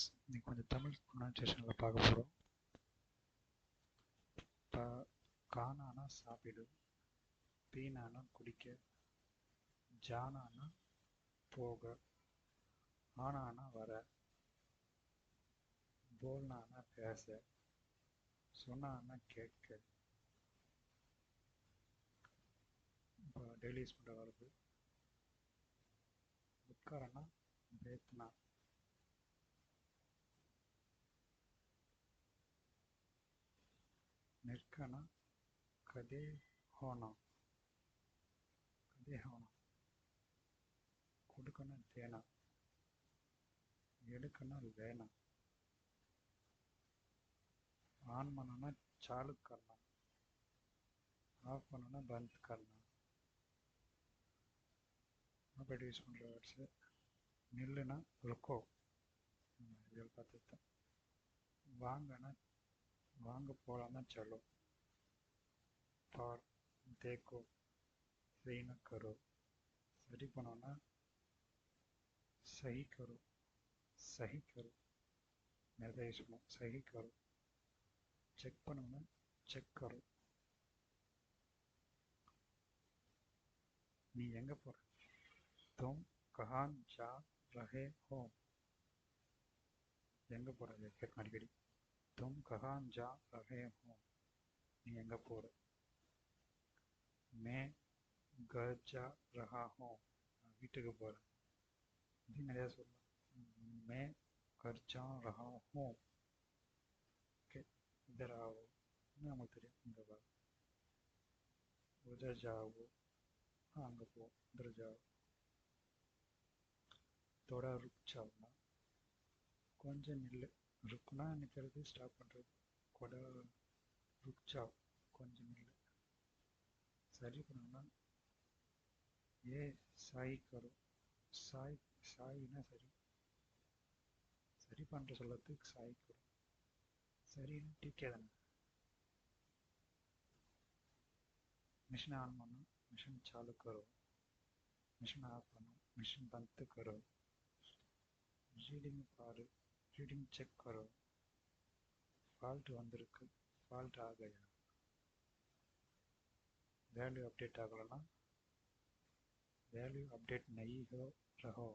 Friends, இன்னைக்கு கொஞ்சம் தமிழ் ப்ரொனன்சியேஷனில் பார்க்க போகிறோம். இப்போ கானானா சாப்பிடு, பீனானா குடிக்க, ஜானானா போக, ஆனானா வர, போல்னானா பேச, சொன்னானா கேட்க. இப்போ டெய்லி யூஸ் பண்ணுற வருது. உட்காரனா பேத்னா, நிற்கனா கதே ஹோனா, கொடுக்கனா தேனா, எடுக்கனா லேனா, ஆன் பண்ணனா சாலு கர்னா, ஆஃப் பண்ணனா பந்த் கர்னா. அப்படி யூஸ் பண்ணுற வேர்ட்ஸு. நில்லுனா ருக்கோ, இதில் பார்த்துட்டேன். வாங்கனா வாங்க போகலான்னா சலோ, பார் தேக்கோ செய்னா கரோ, சரி பண்ணோன்னா சஹி கரோ, நிறைய யூஸ் பண்ணுவோம். சஹி கரோ. செக் பண்ணோன்னா செக் கரோ. நீ எங்கே போகிற? தும் கஹான் ஜா ரஹே ஹோ, எங்கே போகிறது கேட்கணும் அடிக்கடி. தும் கஹான் ஜா ரஹே ஹோ, நீ எங்கே போகிற? மே घर जा रहा हूँ, வீட்டுக்கு போகிறேன். இது நிறையா சொல்லலாம். मैं घर जा रहा हूँ, ஓகே. इधर आओ, நமக்கு தெரியும். இங்கே வா. उधर जाओ, அங்கே போ. उधर जाओ. थोड़ा रुक जाओ, கொஞ்சம் நில்லு. ருக்குனா நிற்கிறது, ஸ்டாப் பண்ணுறது. கொடா ருக் जाओ, கொஞ்சம் நில்லு. சரி பண்ணணும்னா ஏ சாய் கரோ, சாய்னா சரி பண்ணுற சொல்லத்துக்கு சாய் கரோ. சரின்னு டீக்கே தானே. மிஷின் ஆன் பண்ணோம், machine Chalu Karo. Machine of பண்ணோம், மிஷின் பந்த் கரோ. ரீடிங் பாரு, ரீடிங் செக் கரோ. ஃபால்ட் வந்திருக்கு, ஃபால்ட் ஆகையா. வேல்யூ அப்டேட் ஆகலைன்னா வேல்யூ அப்டேட் நையோ ரஹோ,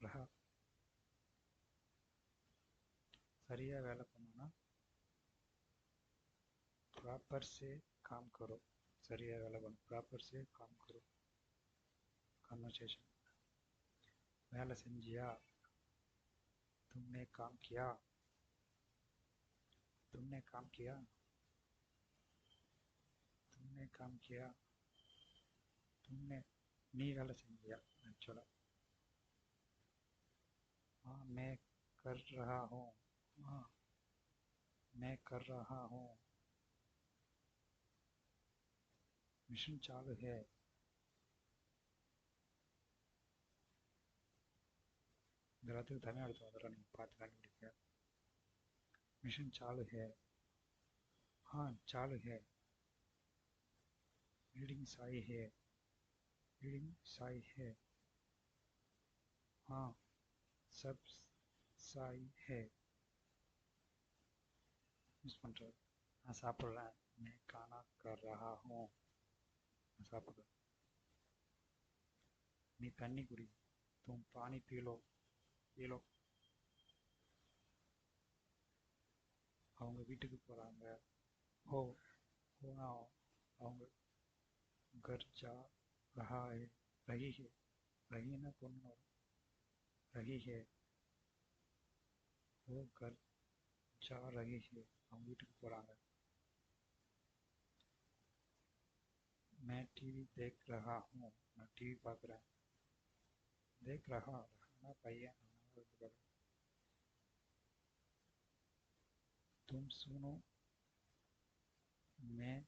ரஹா. சரியாக வேலை பண்ணோன்னா ப்ராப்பர் சே காம் கரோ, சரியாக வேலை பண்ணும். ப்ராப்பர் சே காம் கரோ. கன்வர்சேஷன். வேலை செஞ்சியா? तुमने काम किया, तुमने काम किया, तुमने काम किया, तुमने நீ வேலை செஞ்சியா ஆக்சுவலாக. हाँ मैं कर रहा हूँ, हाँ मैं कर रहा हूँ. मिशन चालू है, இந்த இடத்துக்கு தனியாக எடுத்து வந்துடுறோம், நீங்கள் பார்த்து கண்டுபிடிக்க. मिशन चालू है, हाँ चालू है. रीडिंग साई है, रीडिंग साई है. हाँ सब साई है. யூஸ் பண்ணுறது. நான் சாப்பிட்றேன், मैं खाना कर रहा हूँ, நான் சாப்பிட்றேன். நீ தண்ணி குடி, तुम पानी पी लो, அவங்க வீட்டுக்கு போகிறாங்க. ஹோனா அவங்க. घर जा रहा है, रही है, रहीना பொண்ணு வரும். रही है, वो घर जा रही है, அவங்க வீட்டுக்கு போகிறாங்க. मैं टीवी देख रहा हूँ, நான் டிவி பார்க்குறேன். देख रहा பையன். तुम सुनो, मैं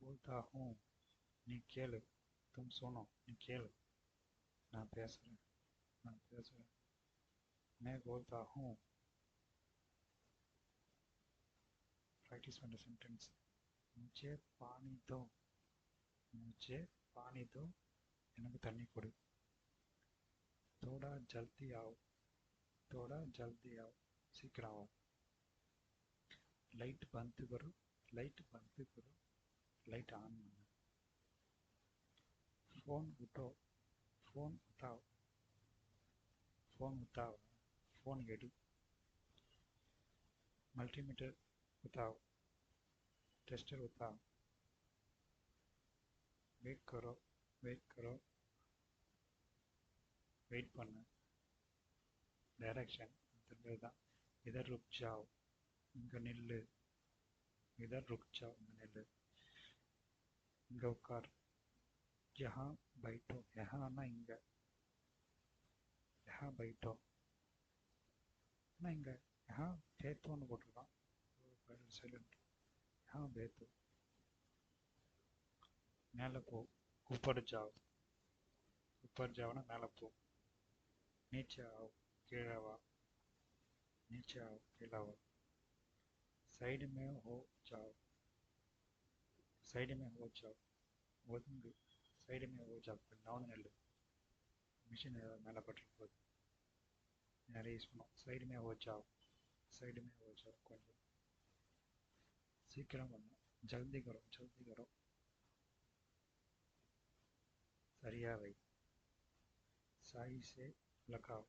बोलता हूँ, நீ கேளு. तुम सुनो, நீ கேளு. நான் பேசுகிறேன், मैं बोलता हूँ. प्रैक्टिस பண்ணுற சென்டென்ஸ். मुझे पानी दो, मुझे पानी दो, எனக்கு தண்ணி கொடு. थोड़ा जल्दी आओ, थोड़ा जल्दी आओ, सीखराओ। लाइट बंद करो, लाइट बंद करो, लाइट ऑन பண்ணு. फोन उठो, फोन उठाओ, फोन उठाओ, फोन एडी. मल्टीमीटर उठाओ, टेस्टर उठाओ. वेट करो, वेट करो, वेट பண்ணு. டைரக்ஷன் தான். इधर रुक जाओ, இங்க நில்லு. इधर रुक जाओ, இங்க நில்லு. இங்க உட்கார். यहाँ बैठो, यहाँ ना இங்க. यहाँ बैठो ना இங்க. यहाँ बैठोன்னு போட்டிருக்கான். சைலண்ட். यहाँ बैठो. மேலே போ. ऊपर जाओ, ऊपर जाओனா மேலே போ. नीचे आओ, கீழே வா. नीचे आओ, கீழே வா. साइड में हो जाओ, साइड में हो जाओ. ஒதுங்கு. சைடு में हो जाओ. நவுந்து நெல்லு. மிஷின் ஏதாவது மேலே பட்டு போகுது. நிறைய யூஸ் பண்ணும். சைடு में हो जाओ, साइड में हो जाओ. கொஞ்சம் சீக்கிரம் பண்ணு. जल्दी करो, जल्दी करो. சரியா வை. साई से लगाओ,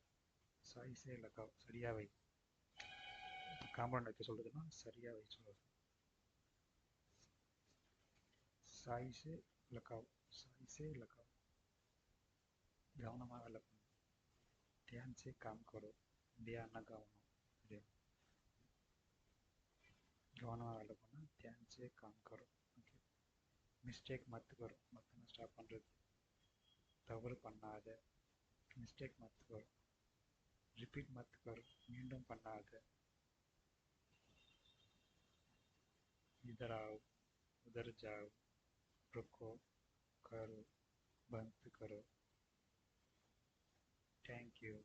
साई से लगाओ. சரியா வை. காம்பவுண்ட் வைக்க சொல்றதுன்னா சரியா வை சொல்றது. साई से लगाओ, साई से लगाओ. கவனமாக வேலை பண்ணு. ध्यान से काम करो. ध्यान கவனம். கவனமாக வேலை பண்ணு. ध्यान से काम करो. ஓகே. மிஸ்டேக் மத் கरो. மத்தனை ஸ்டாப் பண்ணுறது. தவறு பண்ணாத. மிஸ்டேக் மத் करो. ரிப்பீட் மத் करो. மீண்டும் பண்ணாத. इधर आओ, उधर जाओ. रुको, करो, बंद करो. Thank you.